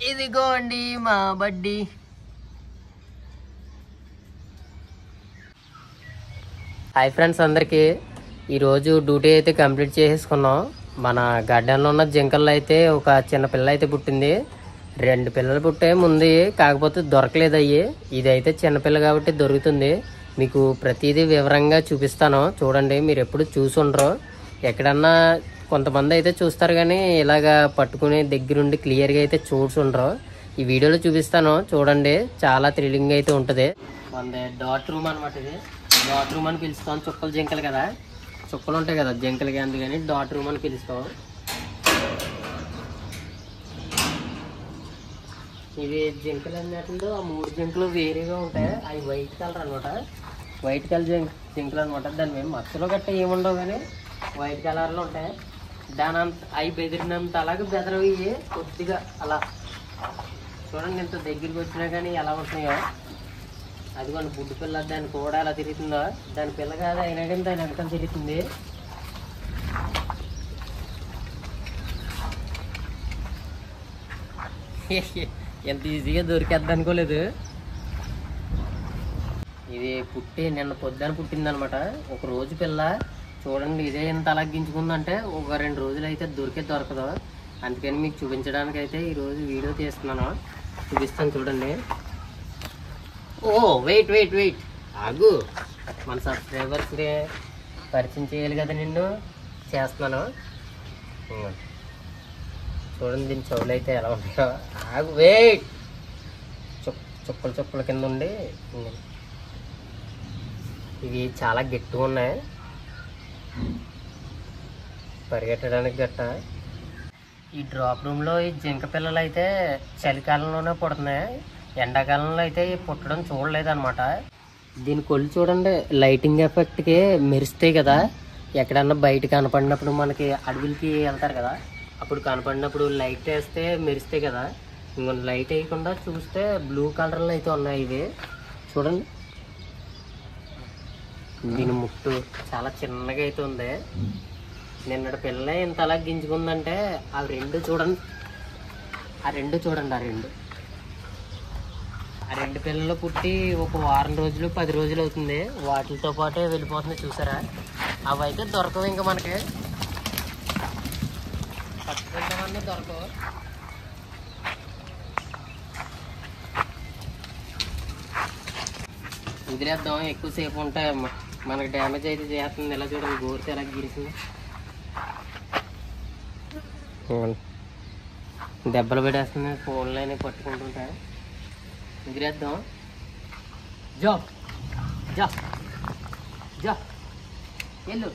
ఇదిగోండి మా బడ్డీ. హాయ్ ఫ్రెండ్స్ అందరికీ. ఈరోజు డ్యూటీ అయితే కంప్లీట్ చేసేసుకున్నాం. మన గార్డెన్లో ఉన్న జింకల్లో అయితే ఒక చిన్న పిల్ల అయితే పుట్టింది. 2 పిల్లలు పుట్టే ముందు, కాకపోతే దొరకలేదు అయ్యి. ఇదైతే చిన్నపిల్ల కాబట్టి దొరుకుతుంది. మీకు ప్రతిదీ వివరంగా చూపిస్తాను, చూడండి. మీరు ఎప్పుడు చూసుండ్రు, ఎక్కడన్నా కొంతమంది అయితే చూస్తారు కానీ ఇలాగా పట్టుకుని దగ్గరుండి క్లియర్గా అయితే చూసుండ్రు. ఈ వీడియోలో చూపిస్తాను, చూడండి. చాలా థ్రిల్లింగ్ అయితే ఉంటుంది. మన డాట్ రూమ్ అనమాట. ఇది డాట్ రూమ్ అని పిలుస్తాం. చుక్కలు జింకలు కదా, చుక్కలు ఉంటాయి కదా జింకలకి, అందుకని డాట్ రూమ్ అని పిలుస్తాం. ఇవి జింకలు అన్నట్లు ఆ 3 జింకలు వేరేగా ఉంటాయి. అవి వైట్ కలర్ అనమాట. వైట్ కలర్ జింకలు అనమాట. దాని మేము మచ్చలో గట్ట ఏముండవు కానీ వైట్ కలర్లో ఉంటాయి. దాని అంత అవి బెదిరినంత అలాగే బెదరవి కొద్దిగా అలా. చూడండి ఎంత దగ్గరికి వచ్చినా కానీ ఎలా ఉంటున్నాయో. అదిగోండి బుడ్డు పిల్ల, దాని కూడా ఎలా తిరుగుతుందో. దాని పిల్ల కాదు అయినా కానీ దాని వెనకాల తిరుగుతుంది. ఎంత ఈజీగా దొరికేద్ది అనుకోలేదు. ఇది పుట్టి నిన్న పొద్దున పుట్టింది అనమాట. ఒక రోజు పిల్ల. చూడండి ఇదే ఎంత అలగ్గించుకుందంటే ఒక 2 రోజులు అయితే దొరకదు. అందుకని మీకు చూపించడానికి అయితే ఈరోజు వీడియో తీస్తున్నాను. చూపిస్తాను చూడండి. ఓ వెయిట్ వెయిట్ వెయిట్ ఆగు. మన సబ్స్క్రైబర్స్ని పరిచయం చేయాలి కదా, నిన్ను చేస్తున్నాను. చూడండి దీని చెవులు అయితే ఎలా ఉంటాయో. ఆగు, వెయిట్. చుక్కల కింద ఉండి ఇవి చాలా గట్టిగా ఉన్నాయి, పరిగెట్టడానికి గట్ట. ఈ డ్రాప్ రూమ్లో ఈ జింక పిల్లలు అయితే చలికాలంలోనే పుడుతున్నాయి. ఎండాకాలంలో అయితే పుట్టడం చూడలేదు అనమాట. దీని కొళ్ళు చూడండి, లైటింగ్ ఎఫెక్ట్కి మెరుస్తాయి కదా. ఎక్కడన్నా బయట కనపడినప్పుడు మనకి అడవులకి వెళ్తారు కదా, అప్పుడు కనపడినప్పుడు లైట్ వేస్తే మెరుస్తాయి కదా. ఇంకొన్ని లైట్ వేయకుండా చూస్తే బ్లూ కలర్లో అయితే ఉన్నాయి ఇవి. చూడండి దీని ముట్టు చాలా చిన్నగా అయితే ఉంది. నిన్నటి పిల్ల ఇంత అలా గింజుకుందంటే ఆ 2 చూడండి. ఆ 2 పిల్లలు పుట్టి ఒక వారం రోజులు 10 రోజులు అవుతుంది. వాటితో పాటే వెళ్ళిపోతుంది చూసారా. అవి అయితే దొరకవు ఇంకా మనకి, పట్టుకుంటామన్నీ దొరకవు. వదిలేద్దాం, ఎక్కువసేపు ఉంటే మనకి డ్యామేజ్ అయితే చేస్తుంది. ఎలా చూడండి గోరితే ఎలా గిరిసింది. దెబ్బలు పెట్టేస్తుంది ఫోన్లైనా పట్టుకుంటుంటాయి. వదిలేద్దాం. జా జా జా వెళ్ళు.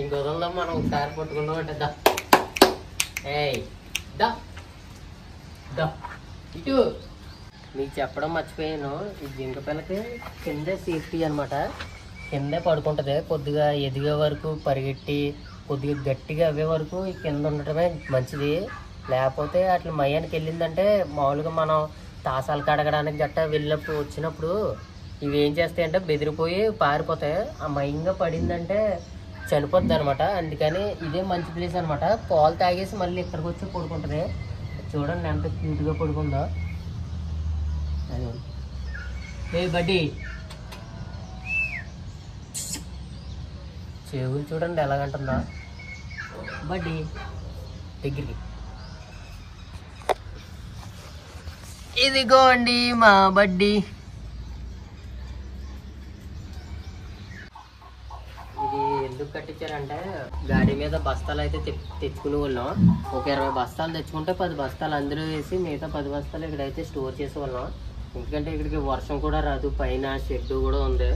ఇంకొదల్లో మనం ఒకసారి పట్టుకుందాం అంటే దా. ఏయ్ దా దా ఇటు. మీకు చెప్పడం మర్చిపోయాను, ఈ జింక పిల్లకి కిందే సేఫ్టీ అనమాట. కిందే పడుకుంటుంది. కొద్దిగా ఎదిగే వరకు పరిగెట్టి కొద్దిగా గట్టిగా అవ్వే వరకు ఈ కింద ఉండటమే మంచిది. లేకపోతే అట్లా మయానికి వెళ్ళిందంటే మామూలుగా మనం తాసాలు కడగడానికి గట్టా వెళ్ళినప్పుడు వచ్చినప్పుడు ఇవి ఏం చేస్తాయంటే బెదిరిపోయి పారిపోతాయి. ఆ మయంగా పడిందంటే చనిపోద్ది అనమాట. అందుకని ఇదే మంచి ప్లేస్ అనమాట. పాలు తాగేసి మళ్ళీ ఇక్కడికి వచ్చి పడుకుంటుంది. చూడండి ఎంత క్యూట్గా పడుకుందో. అదే ఏ బడ్డీ, చెవులు చూడండి ఎలాగంటుందా. బడ్డీ దగ్గరికి. ఇదిగోండి మా బడ్డీ. ఎందుకు కట్టించారంటే గాడి మీద బస్తాలు అయితే తెచ్చుకునే వాళ్ళం. ఒక 20 బస్తాలు తెచ్చుకుంటే 10 బస్తాలు అందులో వేసి మిగతా 10 బస్తాలు ఇక్కడైతే స్టోర్ చేసేవాళ్ళం. ఎందుకంటే ఇక్కడికి వర్షం కూడా రాదు, పైన షెడ్ కూడా ఉంది.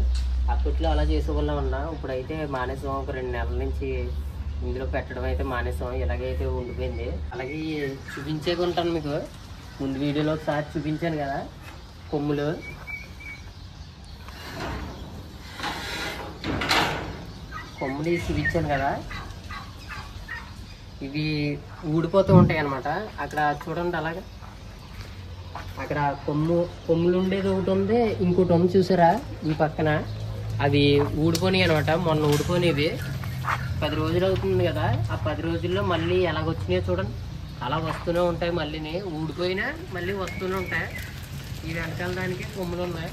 అప్పట్లో అలా చేసేవాళ్ళం అన్నా. ఇప్పుడైతే మానేసాం. ఒక 2 నెలల నుంచి ఇందులో పెట్టడం అయితే మానేసాం. ఇలాగైతే ఉండిపోయింది. అలాగే చూపించేకుంటాను మీకు. ముందు వీడియోలో ఒకసారి చూపించాను కదా కొమ్ములు. కొమ్ములు చూపించాను కదా, ఇవి ఊడిపోతూ ఉంటాయి అన్నమాట. అక్కడ చూడండి అలాగా అక్కడ కొమ్ములు ఉండేది ఒకటి ఉంది, ఇంకోటి ఉంది చూసారా ఈ పక్కన, అవి ఊడిపోయి అనమాట. మొన్న ఊడిపోయినవి 10 రోజులు అవుతుంది కదా, ఆ 10 రోజుల్లో మళ్ళీ ఎలాగొచ్చినాయో చూడండి. అలా వస్తూనే ఉంటాయి, మళ్ళీని ఊడిపోయినా మళ్ళీ వస్తూనే ఉంటాయి. ఈ వెనకాల దానికి కొమ్ములు ఉన్నాయి.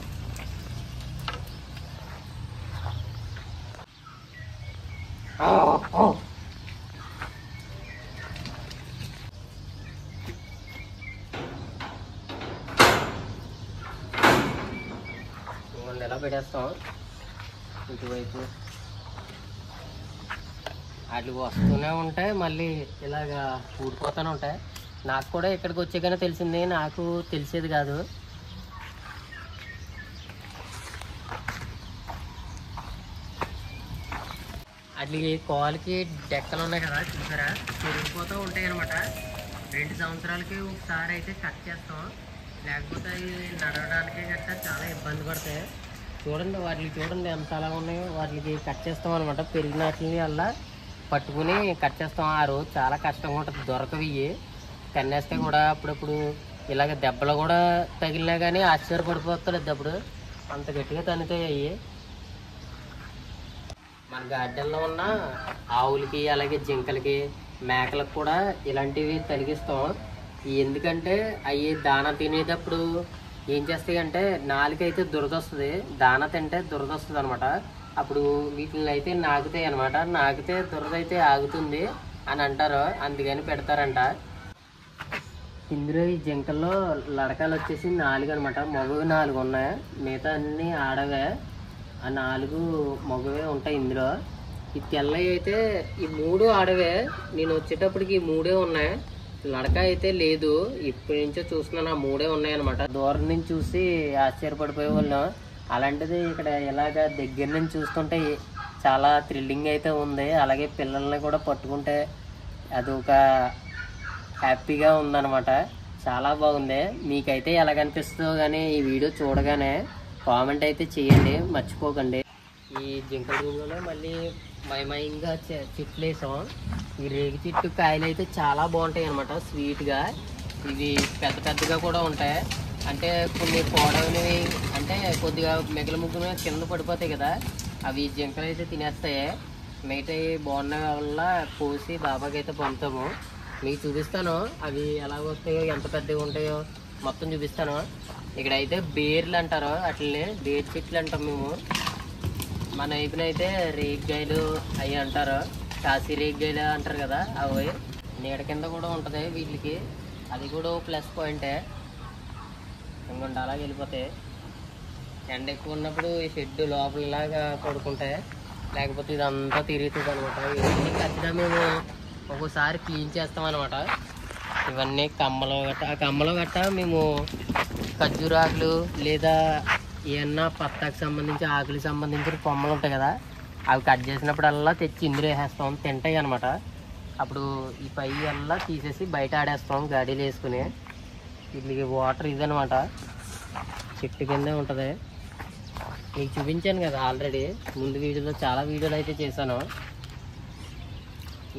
ఎలా పెట్టేస్తాం ఇటువైపు, అటు వస్తూనే ఉంటాయి, మళ్ళీ ఇలాగా ఊడిపోతూనే ఉంటాయి. నాకు కూడా ఇక్కడికి వచ్చాకనే తెలిసింది, నాకు తెలిసేది కాదు. వాటికి కాలుకి డెక్కలు ఉన్నాయి కదా చూసారా, తిరిగిపోతూ ఉంటాయి అనమాట. 2 సంవత్సరాలకి ఒకసారి అయితే కట్ చేస్తాం, లేకపోతే అవి నడవడానికి గట్టా చాలా ఇబ్బంది పడతాయి. చూడండి వాటికి, చూడండి ఎంత అలా ఉన్నాయో. వాటికి కట్ చేస్తాం అనమాట, పెరిగిన వాటిని అలా పట్టుకుని కట్ చేస్తాం. ఆ రోజు చాలా కష్టంగా ఉంటుంది, దొరకవి. కన్నేస్తే కూడా అప్పుడప్పుడు ఇలాగ దెబ్బలు కూడా తగిలినా కానీ ఆశ్చర్యపడిపోతుంది అప్పుడు, అంత గట్టిగా తన్నుతాయి అవి. మన గార్డెన్లో ఉన్న ఆవులకి, అలాగే జింకలకి, మేకలకు కూడా ఇలాంటివి తలిగిస్తాం. ఎందుకంటే అవి దానా తినేటప్పుడు ఏం చేస్తాయి అంటే, నాలుకైతే దురదొస్తుంది, దానా తింటే దురదొస్తుంది అనమాట. అప్పుడు వీటిని అయితే నాకుతాయి అనమాట. నాకితే దురదైతే ఆగుతుంది అని అంటారు, అందుకని పెడతారంట. ఇందులో ఈ జింకల్లో లడకాలు వచ్చేసి 4 అనమాట. మగవి 4 ఉన్నాయి, మిగతా అన్నీ ఆడవే. ఆ 4 మగవే ఉంటాయి ఇందులో. ఈ తెల్లవి అయితే ఈ 3 ఆడవే. నేను వచ్చేటప్పటికి ఈ 3 ఉన్నాయి, లడక అయితే లేదు. ఇప్పటి నుంచో చూస్తున్నాను, ఆ 3 ఉన్నాయి అనమాట. దూరం నుంచి చూసి ఆశ్చర్యపడిపోయే వాళ్ళం. అలాంటిది ఇక్కడ ఇలాగ దగ్గర నుంచి చూస్తుంటే చాలా థ్రిల్లింగ్ అయితే ఉంది. అలాగే పిల్లల్ని కూడా పట్టుకుంటే అదొక హ్యాపీగా ఉందన్నమాట. చాలా బాగుంది. మీకైతే ఎలా కనిపిస్తుందో కానీ ఈ వీడియో చూడగానే కామెంట్ అయితే చేయండి, మర్చిపోకండి. ఈ జింకల రూమ్లోనే మళ్ళీ మయమయంగా చెట్లు వేసాం. ఈ రేగి చెట్టు కాయలు అయితే చాలా బాగుంటాయి అనమాట, స్వీట్గా. ఇవి పెద్ద పెద్దగా కూడా ఉంటాయి. అంటే కొన్ని పొడవనివి అంటే కొద్దిగా మిగల ముగ్గురు కింద పడిపోతాయి కదా, అవి జింకలు అయితే తినేస్తాయి. మిగతా బాగున్న వల్ల కోసి బాబాకి అయితే పంపుతాము. మీకు చూపిస్తాను అవి ఎలా వస్తాయో, ఎంత పెద్దగా ఉంటాయో మొత్తం చూపిస్తాను. ఇక్కడైతే బేర్లు అంటారు, అట్లనే బేర్ చెట్లు అంటాం మేము. మన వైపునైతే రేగికాయలు అవి అంటారు, కాశీ రేగికాయలు అంటారు కదా, అవి నీడ కింద కూడా ఉంటుంది వీటికి. అది కూడా ప్లస్ పాయింటే. ఇంకొండ అలాగే వెళ్ళిపోతాయి. ఎండ ఎక్కువ ఉన్నప్పుడు ఈ షెడ్ లోపలలాగా పడుకుంటాయి, లేకపోతే ఇదంతా తిరుగుతుంది అనమాట. ఇవన్నీ ఖచ్చితంగా మేము ఒక్కోసారి క్లీన్ చేస్తాం అనమాట. ఇవన్నీ కమ్మలు గట్ట, ఆ కమ్మలు గట్ట మేము ఖర్జూరాకులు లేదా ఏమన్నా పత్తాకు సంబంధించి ఆకులకు సంబంధించిన కొమ్మలు ఉంటాయి కదా, అవి కట్ చేసినప్పుడల్లా తెచ్చి ఇందులో వేసేస్తాం, తింటాయి అనమాట. అప్పుడు ఈ పై అల్లా తీసేసి బయట ఆడేస్తాం గాడీలు వేసుకుని. వీటికి వాటర్ ఇదనమాట, చెట్టు కిందే ఉంటుంది. మీకు చూపించాను కదా ఆల్రెడీ ముందు వీడియోలో, చాలా వీడియోలు అయితే చేశాను.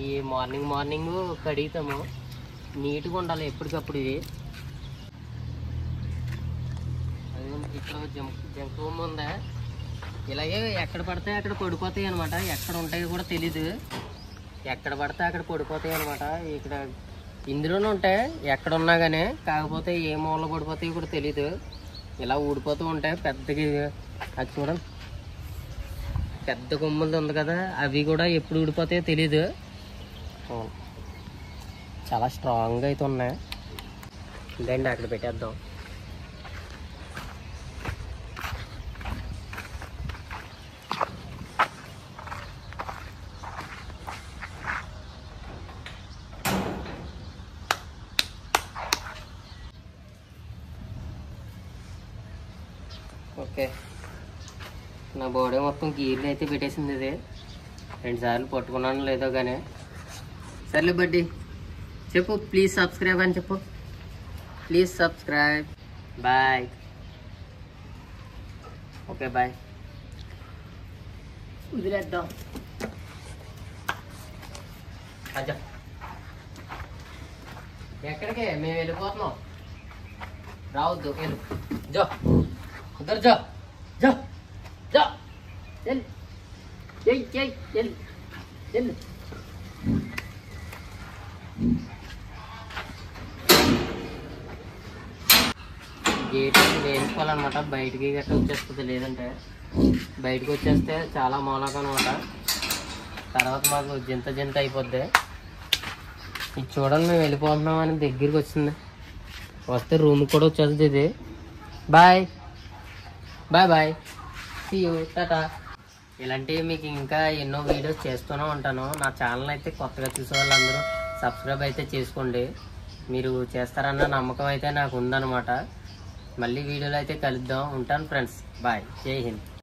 ఈ మార్నింగ్ కడిగితాము, నీట్గా ఉండాలి ఎప్పటికప్పుడు. ఇది ఇక్కడ జంక్ రూమ్ ఉందా, ఇలాగే ఎక్కడ పడితే అక్కడ పడిపోతాయి అనమాట. ఎక్కడ ఉంటాయో కూడా తెలీదు, ఎక్కడ పడితే అక్కడ పడిపోతాయి అనమాట. ఇక్కడ ఇందులోనే ఉంటాయి ఎక్కడ ఉన్నా కానీ, కాకపోతే ఏ మూలలో పడిపోతాయో కూడా తెలీదు. ఇలా ఊడిపోతూ ఉంటాయి పెద్దగా. అది చూడండి పెద్ద కొమ్ములది ఉంది కదా, అవి కూడా ఎప్పుడు ఊడిపోతాయో తెలీదు. చాలా స్ట్రాంగ్గా అయితే ఉన్నాయి. ఇదండి అక్కడ పెట్టేద్దాం. ఓకే, నా బాడీ మొత్తం గీర్లు అయితే పెట్టేసింది. ఇది 2 సార్లు పట్టుకున్నాను లేదో కానీ. సర్లే బడ్డీ చెప్పు, ప్లీజ్ సబ్స్క్రైబ్ అని చెప్పు. Please subscribe. Bye. Okay bye. వదిలేద్దాం. అచ్చా ఎక్కడికి మేము వెళ్ళిపోతున్నాం. రావద్దు వెళ్ళు జో ఉద్దరు జో జో జో వెళ్ళు వెళ్ళు వెళ్ళు గేట్ వేసుకోవాలన్నమాట బయటికి గట్ట వచ్చేస్తుంది లేదంటే బయటకు వచ్చేస్తే చాలా మూలకం అనమాట తర్వాత మాకు జింత అయిపోద్ది ఇది చూడండి మేము వెళ్ళిపోతున్నాం అని దగ్గరికి వచ్చింది వస్తే రూమ్ కూడా వచ్చేస్తుంది ఇది bye bye bye see you tata ఇలాంటివి మీకు ఇంకా ఎన్నో వీడియోస్ చేస్తూనే ఉంటాను నా ఛానల్ అయితే కొత్తగా చూసే వాళ్ళందరూ సబ్స్క్రైబ్ అయితే చేసుకోండి మీరు చేస్తారన్న నమ్మకం అయితే నాకు ఉందన్నమాట మళ్ళీ వీడియోలో అయితే కలుద్దాం ఉంటాను ఫ్రెండ్స్ బాయ్ జై హింద్